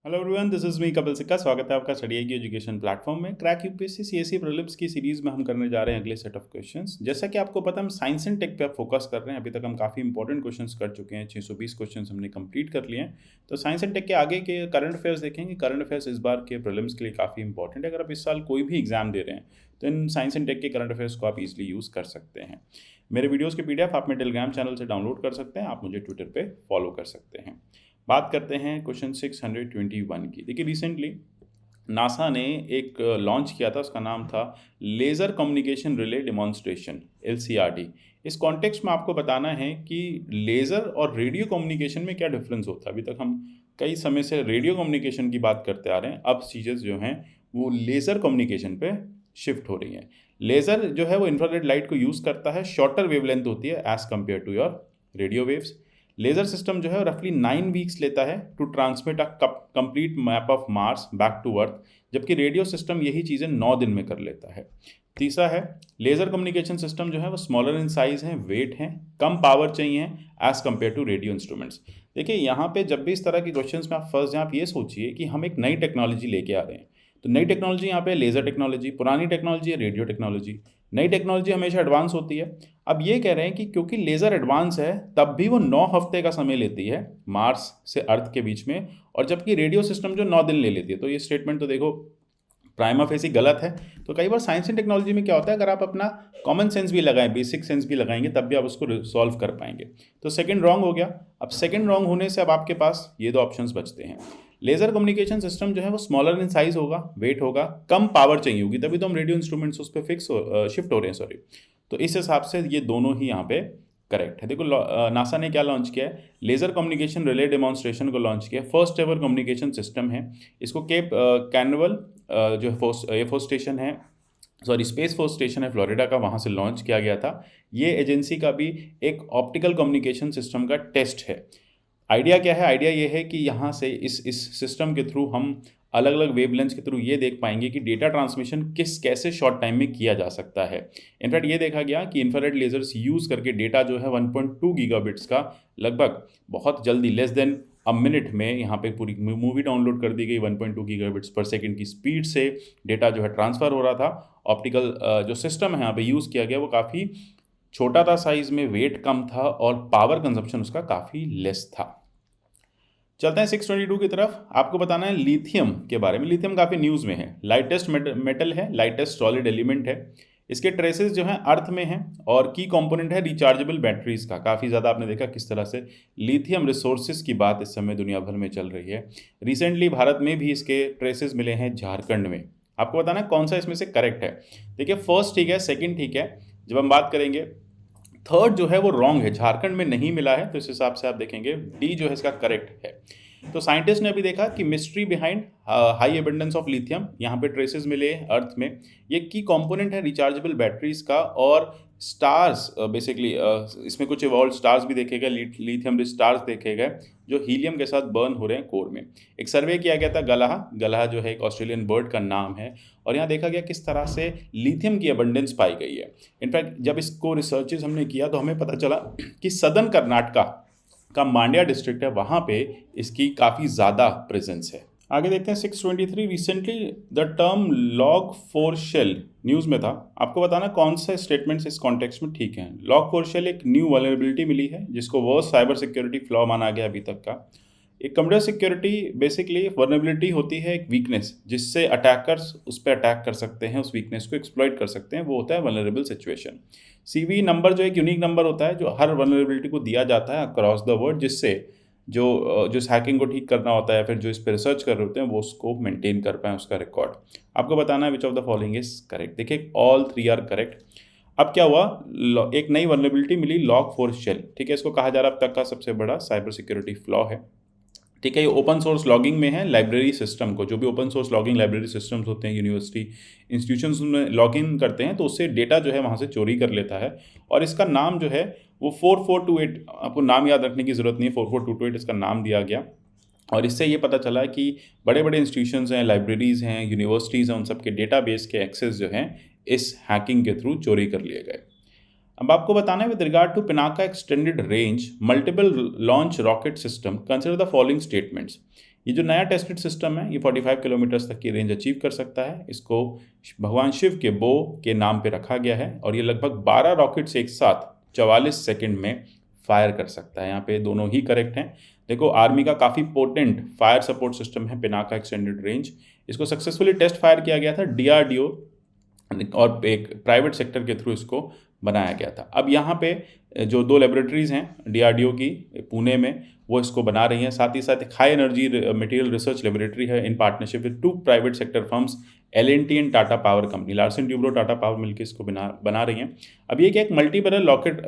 Hello everyone, this is me Kapil सिक्का। स्वागत है आपका स्टडी आई की एजुकेशन प्लेटफॉर्म में। क्रैक यूपीएससी सीएससी प्रीलिम्स की सीरीज में हम करने जा रहे हैं अगले सेट ऑफ क्वेश्चंस। जैसा कि आपको पता है, हम साइंस एंड टेक पे फोकस कर रहे हैं। अभी तक हम काफ़ी इंपॉर्टेंट क्वेश्चंस कर चुके हैं, 620 क्वेश्चंस हमने कंप्लीट कर लिए हैं। तो साइंस एंड टेक के आगे के करंट अफेयर्स देखेंगे। करंट अफेयर्स इस बार के प्रीलिम्स के लिए काफ़ी इंपॉर्टेंट है। अगर आप इस साल कोई भी एग्जाम दे रहे हैं तो इन साइंस एंड टेक के करंट अफेयर्स को आप इजीली यूज़ कर सकते हैं। मेरे वीडियोज़ के पीडीएफ आप मेरे टेलीग्राम चैनल से डाउनलोड कर सकते हैं। आप मुझे ट्विटर पर फॉलो कर सकते हैं। बात करते हैं क्वेश्चन 621 की। देखिए, रिसेंटली नासा ने एक लॉन्च किया था, उसका नाम था laser communication relay demonstration, LCRD। इस कॉन्टेक्स्ट में आपको बताना है कि लेज़र और रेडियो कम्युनिकेशन में क्या डिफरेंस होता है। अभी तक हम कई समय से रेडियो कम्युनिकेशन की बात करते आ रहे हैं, अब चीज़ें जो हैं वो लेज़र कम्युनिकेशन पे शिफ्ट हो रही हैं। लेज़र जो है वो इंफ्रारेड लाइट को यूज़ करता है, शॉर्टर वेवलेंथ होती है as compare to your radio waves. Laser system जो है रफली 9 वीक्स लेता है to transmit a complete map of Mars back to Earth, जबकि रेडियो सिस्टम यही चीज़ें 9 दिन में कर लेता है। तीसरा है, लेज़र कम्युनिकेशन सिस्टम जो है वो स्मॉलर इन साइज़ है, वेट है, कम पावर चाहिए as compare to radio instruments. देखिए, यहाँ पे जब भी इस तरह के क्वेश्चंस में आप फंस जाएं, आप ये सोचिए कि हम एक नई टेक्नोलॉजी लेके आ रहे हैं। तो नई टेक्नोलॉजी यहाँ पे लेज़र टेक्नोलॉजी, पुरानी टेक्नोलॉजी है रेडियो टेक्नोलॉजी। नई टेक्नोलॉजी हमेशा एडवांस होती है। अब ये कह रहे हैं कि क्योंकि लेज़र एडवांस है तब भी वो 9 हफ्ते का समय लेती है मार्स से अर्थ के बीच में, और जबकि रेडियो सिस्टम जो 9 दिन ले लेती है। तो ये स्टेटमेंट तो देखो प्राइमा फेसी गलत है। तो कई बार साइंस एंड टेक्नोलॉजी में क्या होता है, अगर आप अपना कॉमन सेंस भी लगाएं, बेसिक सेंस भी लगाएंगे, तब भी आप उसको सॉल्व कर पाएंगे। तो सेकंड रॉन्ग हो गया। अब सेकंड रॉन्ग होने से अब आपके पास ये दो ऑप्शंस बचते हैं। लेज़र कम्युनिकेशन सिस्टम जो है वो स्मॉलर इन साइज होगा, वेट होगा, कम पावर चाहिए होगी, तभी तो हम रेडियो इंस्ट्रूमेंट्स उस पर शिफ्ट हो रहे हैं, सॉरी। तो इस हिसाब से ये दोनों ही यहाँ पे करेक्ट है। देखो, नासा ने क्या लॉन्च किया है, लेज़र कम्युनिकेशन रिले डेमोन्स्ट्रेशन को लॉन्च किया है। फर्स्ट एवर कम्युनिकेशन सिस्टम है। इसको केप कैनवल जो एयरफोर्स स्टेशन है, सॉरी स्पेस फोर्स स्टेशन है फ्लोरिडा का, वहाँ से लॉन्च किया गया था। ये एजेंसी का भी एक ऑप्टिकल कम्युनिकेशन सिस्टम का टेस्ट है। आइडिया क्या है? आइडिया ये है कि यहाँ से इस सिस्टम के थ्रू हम अलग अलग वेवलेंथ के थ्रू ये देख पाएंगे कि डेटा ट्रांसमिशन कैसे शॉर्ट टाइम में किया जा सकता है। इनफैक्ट ये देखा गया कि इंफ्रारेड लेजर्स यूज़ करके डेटा जो है 1.2 गीगाबिट्स का लगभग बहुत जल्दी, लेस देन अ मिनट में यहाँ पे पूरी मूवी डाउनलोड कर दी गई। 1.2 गीगाबिट्स पर सेकंड की स्पीड से डेटा जो है ट्रांसफ़र हो रहा था। ऑप्टिकल जो सिस्टम है यहाँ पे यूज़ किया गया वो काफ़ी छोटा था साइज़ में, वेट कम था और पावर कंजप्शन उसका काफ़ी लेस था। चलते हैं 622 की तरफ। आपको बताना है लिथियम के बारे में। लिथियम काफ़ी न्यूज़ में है। लाइटेस्ट मेटल है, लाइटेस्ट सॉलिड एलिमेंट है। इसके ट्रेसेस जो हैं अर्थ में हैं और की कंपोनेंट है रिचार्जेबल बैटरीज का। काफ़ी ज़्यादा आपने देखा किस तरह से लिथियम रिसोर्सेज की बात इस समय दुनिया भर में चल रही है। रिसेंटली भारत में भी इसके ट्रेसेस मिले हैं झारखंड में। आपको बताना है कौन सा इसमें से करेक्ट है। देखिए, फर्स्ट ठीक है, सेकेंड ठीक है। जब हम बात करेंगे थर्ड जो है वो रॉन्ग है, झारखंड में नहीं मिला है। तो इस हिसाब से आप देखेंगे डी जो है इसका करेक्ट है। तो साइंटिस्ट ने अभी देखा कि mystery behind high abundance of lithium, यहाँ पे ट्रेसेस मिले अर्थ में। ये की कंपोनेंट है रिचार्जेबल बैटरीज का। और स्टार्स बेसिकली इसमें कुछ इवॉल्व स्टार्स भी देखे गए, लिथियम रिच स्टार्स देखे गए जो हीलियम के साथ बर्न हो रहे हैं कोर में। एक सर्वे किया गया था गलाहा, गलाहा जो है एक ऑस्ट्रेलियन बर्ड का नाम है, और यहाँ देखा गया किस तरह से लिथियम की अबंडेंस पाई गई है। इनफैक्ट जब इसको रिसर्चेज हमने किया तो हमें पता चला कि सदर्न कर्नाटका का मांड्या डिस्ट्रिक्ट है, वहाँ पे इसकी काफ़ी ज़्यादा प्रेजेंस है। आगे देखते हैं 623। Recently the term Log4Shell news में था। आपको बताना कौन से स्टेटमेंट्स इस कॉन्टेक्स्ट में ठीक हैं। लॉग फोर शेल एक न्यू वल्नरेबिलिटी मिली है जिसको वर्स्ट साइबर सिक्योरिटी फ्लॉ माना गया अभी तक का। एक कंप्यूटर सिक्योरिटी बेसिकली वल्नरेबिलिटी होती है, एक वीकनेस जिससे अटैकर्स उस पर अटैक कर सकते हैं, उस वीकनेस को एक्सप्लॉइट कर सकते हैं। वो होता है वल्नरेबल सिचुएशन। सीवी नंबर जो एक यूनिक नंबर होता है जो हर वल्नरेबिलिटी को दिया जाता है अक्रॉस द वर्ल्ड, जिससे जो इस हैकिंग को ठीक करना होता है, फिर जो इस पर रिसर्च कर रहे होते हैं वो उसको मेंटेन कर पाएँ, उसका रिकॉर्ड। आपको बताना है which of the following is correct. देखिए, ऑल 3 आर करेक्ट। अब क्या हुआ, एक नई वल्नरेबिलिटी मिली लॉग फोर शेल, ठीक है। इसको कहा जा रहा है अब तक का सबसे बड़ा साइबर सिक्योरिटी फ्लॉ है, ठीक है। ये ओपन सोर्स लॉगिंग में है। लाइब्रेरी सिस्टम को, जो भी open source logging library systems होते हैं यूनिवर्सिटी इंस्टीट्यूशंस में लॉग इन करते हैं तो उससे डेटा जो है वहाँ से चोरी कर लेता है। और इसका नाम जो है वो 4428, आपको नाम याद रखने की ज़रूरत नहीं है, 4428 इसका नाम दिया गया। और इससे ये पता चला है कि बड़े बड़े इंस्टीट्यूशंस हैं, लाइब्रेरीज़ हैं, यूनिवर्सिटीज़ हैं, उन सब के डेटाबेस के एक्सेस जो हैं इस हैकिंग के थ्रू चोरी कर लिए गए। अब आपको बताना है with regard to Pinaka extended range multiple launch rocket system consider the following statements. ये जो नया टेस्टेड सिस्टम है ये 45 किलोमीटर्स तक की रेंज अचीव कर सकता है। इसको भगवान शिव के बो के नाम पे रखा गया है और ये लगभग 12 रॉकेट्स एक साथ 44 सेकंड में फायर कर सकता है। यहाँ पे दोनों ही करेक्ट हैं। देखो, आर्मी का काफ़ी पोटेंट फायर सपोर्ट सिस्टम है पिनाका एक्सटेंडेड रेंज। इसको सक्सेसफुली टेस्ट फायर किया गया था DRDO और एक प्राइवेट सेक्टर के थ्रू इसको बनाया गया था। अब यहाँ पे जो 2 लेबोरेटरीज़ हैं DRDO की पुणे में, वो इसको बना रही हैं। साथ ही साथ एक high energy material research laboratory है in partnership with 2 private sector firms L&T and Tata power company, Larsen Toubro Tata power मिलकर इसको बना रही हैं। अब ये क्या एक मल्टी बैरल रॉकेट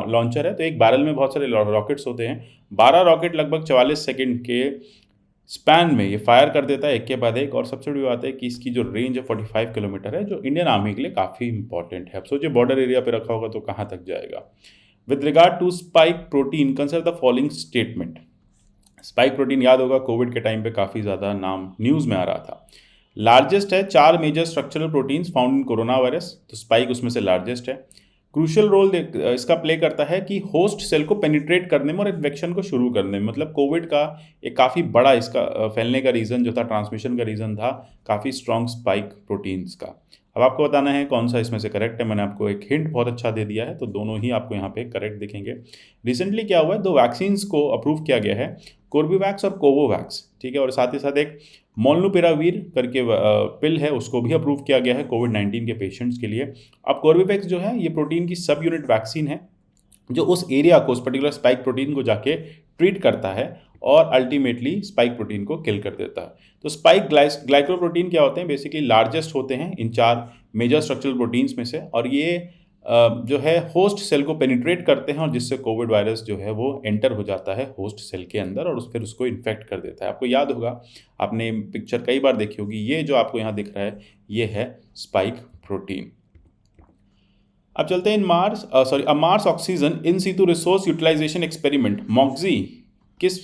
लॉन्चर है, तो एक बैरल में बहुत सारे रॉकेट्स होते हैं। 12 रॉकेट लगभग 44 सेकेंड के स्पैन में ये फायर कर देता है एक के बाद एक। और सबसे बड़ी बात है कि इसकी जो रेंज है 45 किलोमीटर है, जो इंडियन आर्मी के लिए काफ़ी इंपॉर्टेंट है। अब सोचिए बॉर्डर एरिया पे रखा होगा तो कहाँ तक जाएगा। With regard to spike protein consider the following statement. Spike protein याद होगा कोविड के टाइम पे काफ़ी ज़्यादा नाम न्यूज़ में आ रहा था। लार्जेस्ट है 4 major structural proteins found in corona virus, तो स्पाइक उसमें से लार्जेस्ट है। क्रूशियल रोल इसका प्ले करता है कि होस्ट सेल को पेनिट्रेट करने में और इन्फेक्शन को शुरू करने में। मतलब कोविड का एक काफ़ी बड़ा इसका फैलने का रीज़न जो था, ट्रांसमिशन का रीज़न था काफ़ी स्ट्रॉन्ग स्पाइक प्रोटीन्स का। अब आपको बताना है कौन सा इसमें से करेक्ट है। मैंने आपको एक हिंट बहुत अच्छा दे दिया है, तो दोनों ही आपको यहाँ पे करेक्ट दिखेंगे। रिसेंटली क्या हुआ है, 2 वैक्सीन्स को अप्रूव किया गया है, कोर्बेवैक्स और कोवोवैक्स, ठीक है। और साथ ही साथ एक मोलनुपिरावीर करके पिल है, उसको भी अप्रूव किया गया है कोविड-19 के पेशेंट्स के लिए। अब कोर्बेवैक्स जो है ये प्रोटीन की सब यूनिट वैक्सीन है जो उस एरिया को, उस पर्टिकुलर स्पाइक प्रोटीन को जाके ट्रीट करता है और अल्टीमेटली स्पाइक प्रोटीन को किल कर देता है। तो स्पाइक ग्लाइकोप्रोटीन क्या होते हैं, बेसिकली लार्जेस्ट होते हैं इन 4 मेजर स्ट्रक्चरल प्रोटीन्स में से, और ये जो है होस्ट सेल को पेनिट्रेट करते हैं और जिससे कोविड वायरस जो है वो एंटर हो जाता है होस्ट सेल के अंदर और फिर उसको इन्फेक्ट कर देता है। आपको याद होगा, आपने पिक्चर कई बार देखी होगी, ये जो आपको यहाँ दिख रहा है ये है स्पाइक प्रोटीन। अब चलते हैं Mars oxygen in situ resource utilization experiment MOXIE किस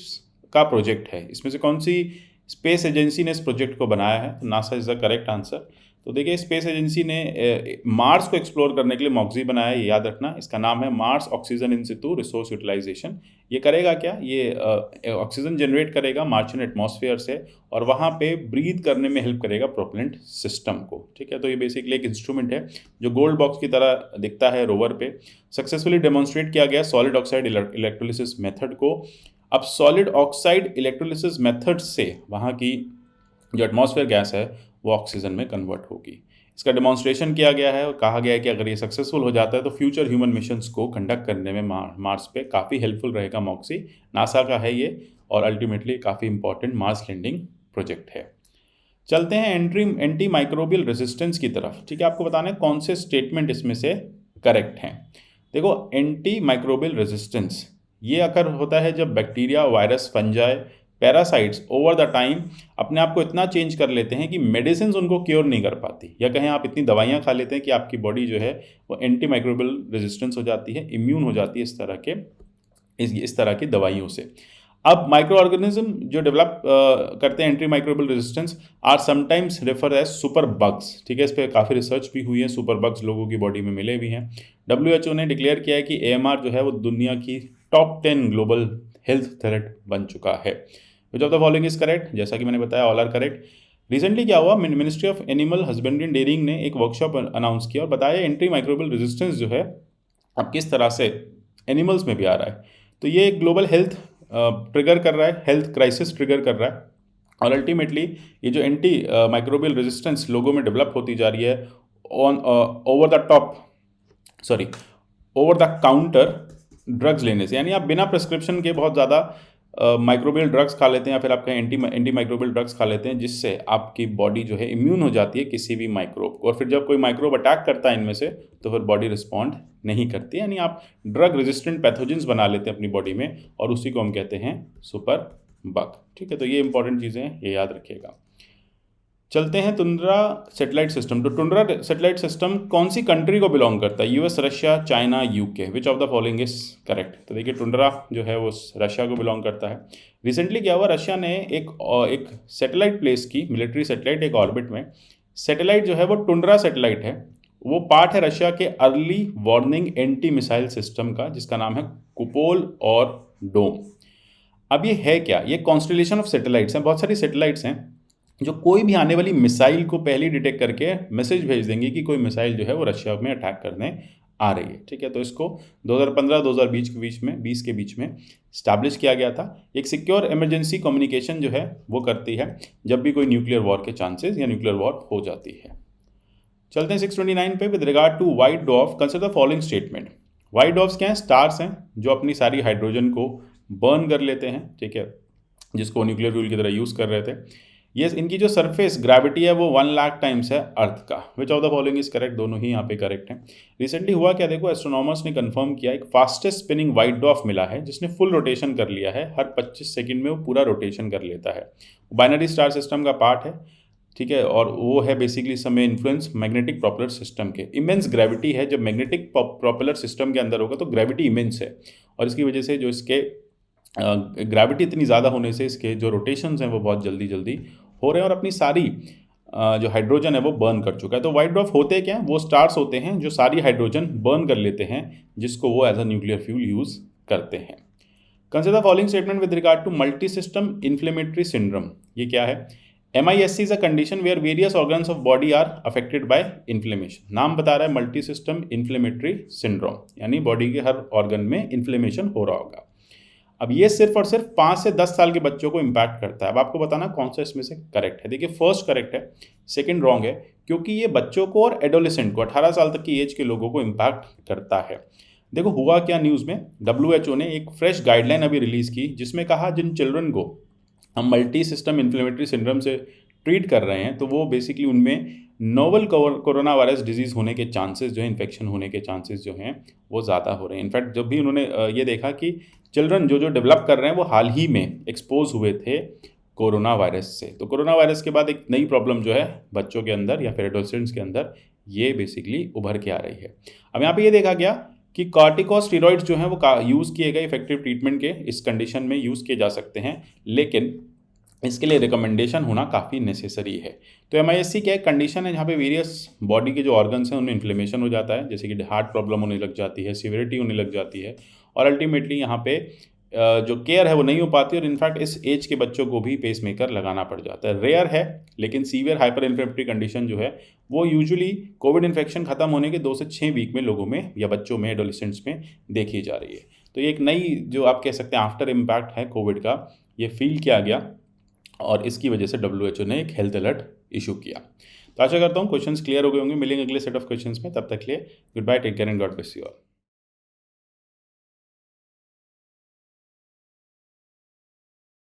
का प्रोजेक्ट है, इसमें से कौन सी स्पेस एजेंसी ने इस प्रोजेक्ट को बनाया है। तो NASA is the correct answer. तो देखिए, स्पेस एजेंसी ने मार्स को एक्सप्लोर करने के लिए MOXIE बनाया है, ये याद रखना। इसका नाम है Mars oxygen in situ resource utilization. ये करेगा क्या, ये ऑक्सीजन जनरेट करेगा मार्शियन एटमॉस्फेयर से और वहाँ पे ब्रीथ करने में हेल्प करेगा प्रोपेलेंट सिस्टम को, ठीक है। तो ये बेसिकली एक इंस्ट्रूमेंट है जो गोल्ड बॉक्स की तरह दिखता है रोवर पे। सक्सेसफुली डेमोन्स्ट्रेट किया गया सॉलिड ऑक्साइड इलेक्ट्रोलिसिस मेथड को। अब सॉलिड ऑक्साइड इलेक्ट्रोलिसिस मेथड से वहाँ की जो एटमॉस्फेयर गैस है वो ऑक्सीजन में कन्वर्ट होगी। इसका डेमोन्स्ट्रेशन किया गया है और कहा गया है कि अगर ये सक्सेसफुल हो जाता है तो फ्यूचर ह्यूमन मिशंस को कंडक्ट करने में मार्स पे काफ़ी हेल्पफुल रहेगा। MOXIE नासा का है ये और अल्टीमेटली काफ़ी इंपॉर्टेंट मार्स लैंडिंग प्रोजेक्ट है। चलते हैं एंटी माइक्रोबियल रेजिस्टेंस की तरफ, ठीक है। आपको बताना है कौन से स्टेटमेंट इसमें से करेक्ट हैं। देखो, एंटी माइक्रोबियल रेजिस्टेंस ये अगर होता है जब bacteria, virus, fungi, parasites over the time अपने आप को इतना चेंज कर लेते हैं कि मेडिसिन उनको क्योर नहीं कर पाती, या कहें आप इतनी दवाइयाँ खा लेते हैं कि आपकी बॉडी जो है वो एंटी माइक्रोबियल रेजिस्टेंस हो जाती है, इम्यून हो जाती है इस तरह की दवाइयों से। अब माइक्रो ऑर्गेनिज्म जो डेवलप करते हैं anti microbial resistance are sometimes refer as super bugs, ठीक है। इस पर काफ़ी रिसर्च भी हुई है, सुपर बग्स लोगों की बॉडी में मिले भी हैं। WHO ने डिक्लेयर किया है कि AMR जो है वो दुनिया की टॉप 10 ग्लोबल हेल्थ थ्रेट बन चुका है। Which of the following is correct, जैसा कि मैंने बताया ऑल आर करेक्ट। रिसेंटली क्या हुआ, ministry of animal husbandry and dairying ने एक वर्कशॉप अनाउंस किया और बताया एंटी माइक्रोबियल रेजिस्टेंस जो है अब किस तरह से एनिमल्स में भी आ रहा है। तो ये एक ग्लोबल हेल्थ ट्रिगर कर रहा है, हेल्थ क्राइसिस ट्रिगर कर रहा है और अल्टीमेटली ये जो एंटी माइक्रोबियल रेजिस्टेंस लोगों में डेवलप होती जा रही है ओवर द काउंटर ड्रग्स लेने से, यानी आप बिना प्रिस्क्रिप्शन के बहुत ज़्यादा माइक्रोबियल ड्रग्स खा लेते हैं या फिर आप कहें एंटी माइक्रोबियल ड्रग्स खा लेते हैं, जिससे आपकी बॉडी जो है इम्यून हो जाती है किसी भी माइक्रोब को, और फिर जब कोई माइक्रोब अटैक करता है इनमें से तो फिर बॉडी रिस्पॉन्ड नहीं करती, यानी आप ड्रग रेजिस्टेंट पैथोजेंस बना लेते हैं अपनी बॉडी में और उसी को हम कहते हैं सुपर बग, ठीक है। तो ये इंपॉर्टेंट चीज़ें हैं, ये याद रखिएगा। चलते हैं टुंड्रा सैटेलाइट सिस्टम। तो टुंड्रा सैटेलाइट सिस्टम कौन सी कंट्री को बिलोंग करता है, US, Russia, China, UK, which of the following is correct. तो देखिए, टुंड्रा जो है वो रशिया को बिलोंग करता है। रिसेंटली क्या हुआ, रशिया ने एक सैटेलाइट प्लेस की, मिलिट्री सैटेलाइट, एक ऑर्बिट में। सैटेलाइट जो है वो टुंड्रा सैटेलाइट है, वो पार्ट है रशिया के early warning anti missile system का, जिसका नाम है कुपोल और डोम। अब ये है क्या, ये कॉन्स्टलेशन ऑफ सैटेलाइट्स हैं, बहुत सारी सैटेलाइट्स हैं जो कोई भी आने वाली मिसाइल को पहले ही डिटेक्ट करके मैसेज भेज देंगे कि कोई मिसाइल जो है वो रशिया में अटैक करने आ रही है। ठीक है, तो इसको 2015-2020 के बीच में स्टैब्लिश किया गया था। एक सिक्योर इमरजेंसी कम्युनिकेशन जो है वो करती है जब भी कोई न्यूक्लियर वॉर के चांसेस या न्यूक्लियर वॉर हो जाती है। चलते हैं 629 पे। With regard to white dwarf consider the following statement. White dwarfs क्या हैं? स्टार्स हैं जो अपनी सारी हाइड्रोजन को बर्न कर लेते हैं, ठीक है, जिसको न्यूक्लियर फ्यूल की तरह यूज़ कर रहे थे। ये इनकी जो सरफेस ग्रेविटी है वो 1 लाख टाइम्स है अर्थ का। Which of the following is correct? दोनों ही यहाँ पे करेक्ट हैं। रिसेंटली हुआ क्या, देखो एस्ट्रोनॉमर्स ने कंफर्म किया, एक फास्टेस्ट स्पिनिंग वाइट डॉर्फ मिला है जिसने फुल रोटेशन कर लिया है। हर 25 सेकंड में वो पूरा रोटेशन कर लेता है। बाइनरी स्टार सिस्टम का पार्ट है, ठीक है, और वो है बेसिकली समय इन्फ्लुएंस मैग्नेटिक प्रोपेलर सिस्टम के। इमेंस ग्रेविटी है, जब मैग्नेटिक प्रोपेलर सिस्टम के अंदर होगा तो ग्रेविटी इमेंस है, और इसकी वजह से जो इसके ग्रेविटी इतनी ज़्यादा होने से इसके जो रोटेशंस हैं वो बहुत जल्दी हो रहे हैं और अपनी सारी जो हाइड्रोजन है वो बर्न कर चुका है। तो वाइट डॉर्फ होते क्या हैं? वो स्टार्स होते हैं जो सारी हाइड्रोजन बर्न कर लेते हैं, जिसको वो as a nuclear fuel use करते हैं। Consider following statement with regard to multi system inflammatory syndrome. ये क्या है? MISC is a condition where various organs of body are affected by inflammation. नाम बता रहा है मल्टी सिस्टम इन्फ्लेमेटरी सिंड्रोम, यानी बॉडी के हर ऑर्गन में इन्फ्लेमेशन हो रहा होगा। अब ये सिर्फ और सिर्फ 5 से 10 साल के बच्चों को इम्पैक्ट करता है। अब आपको बताना कौन सा इसमें से करेक्ट है। देखिए, फर्स्ट करेक्ट है, सेकंड रॉन्ग है, क्योंकि ये बच्चों को और एडोलेसेंट को 18 साल तक की एज के लोगों को इम्पैक्ट करता है। देखो हुआ क्या न्यूज़ में, WHO ने एक फ्रेश गाइडलाइन अभी रिलीज़ की जिसमें कहा जिन चिल्ड्रन को हम मल्टी सिस्टम इन्फ्लेमेटरी सिंड्रोम से ट्रीट कर रहे हैं तो वो बेसिकली उनमें नोवल कोरोना वायरस डिजीज़ होने के चांसेस जो है, इन्फेक्शन होने के चांसेस जो हैं वो ज़्यादा हो रहे हैं। इनफैक्ट जब भी उन्होंने ये देखा कि चिल्ड्रन जो डेवलप कर रहे हैं वो हाल ही में एक्सपोज हुए थे कोरोना वायरस से, तो कोरोना वायरस के बाद एक नई प्रॉब्लम जो है बच्चों के अंदर या फिर एडोलसेंट्स के अंदर ये बेसिकली उभर के आ रही है। अब यहाँ पे ये देखा गया कि कॉर्टिकोस्टेरॉइड्स जो हैं वो यूज़ किए गए इफेक्टिव ट्रीटमेंट के इस कंडीशन में यूज़ किए जा सकते हैं, लेकिन इसके लिए रिकमेंडेशन होना काफ़ी नेसेसरी है। तो MISC क्या एक कंडीशन है जहाँ पे वेरियस बॉडी के जो ऑर्गन्स हैं उनमें इन्फ्लेमेशन हो जाता है, जैसे कि हार्ट प्रॉब्लम होने लग जाती है, सीवियरिटी होने लग जाती है, और अल्टीमेटली यहाँ पे जो केयर है वो नहीं हो पाती, और इनफैक्ट इस एज के बच्चों को भी पेसमेकर लगाना पड़ जाता है। रेयर है, लेकिन सीवियर हाइपर इन्फ्लेमेटरी कंडीशन जो है वो यूजुअली कोविड इन्फेक्शन खत्म होने के 2 से 6 वीक में लोगों में या बच्चों में, एडोलेसेंट्स में देखी जा रही है। तो ये एक नई जो आप कह सकते हैं आफ्टर इम्पैक्ट है कोविड का, ये फील किया गया और इसकी वजह से WHO ने एक हेल्थ अलर्ट इशू किया। तो आशा करता हूँ क्वेश्चंस क्लियर हो गए होंगे। मिलेंगे अगले सेट ऑफ क्वेश्चंस में, तब तक के लिए goodbye, take care and God bless you all.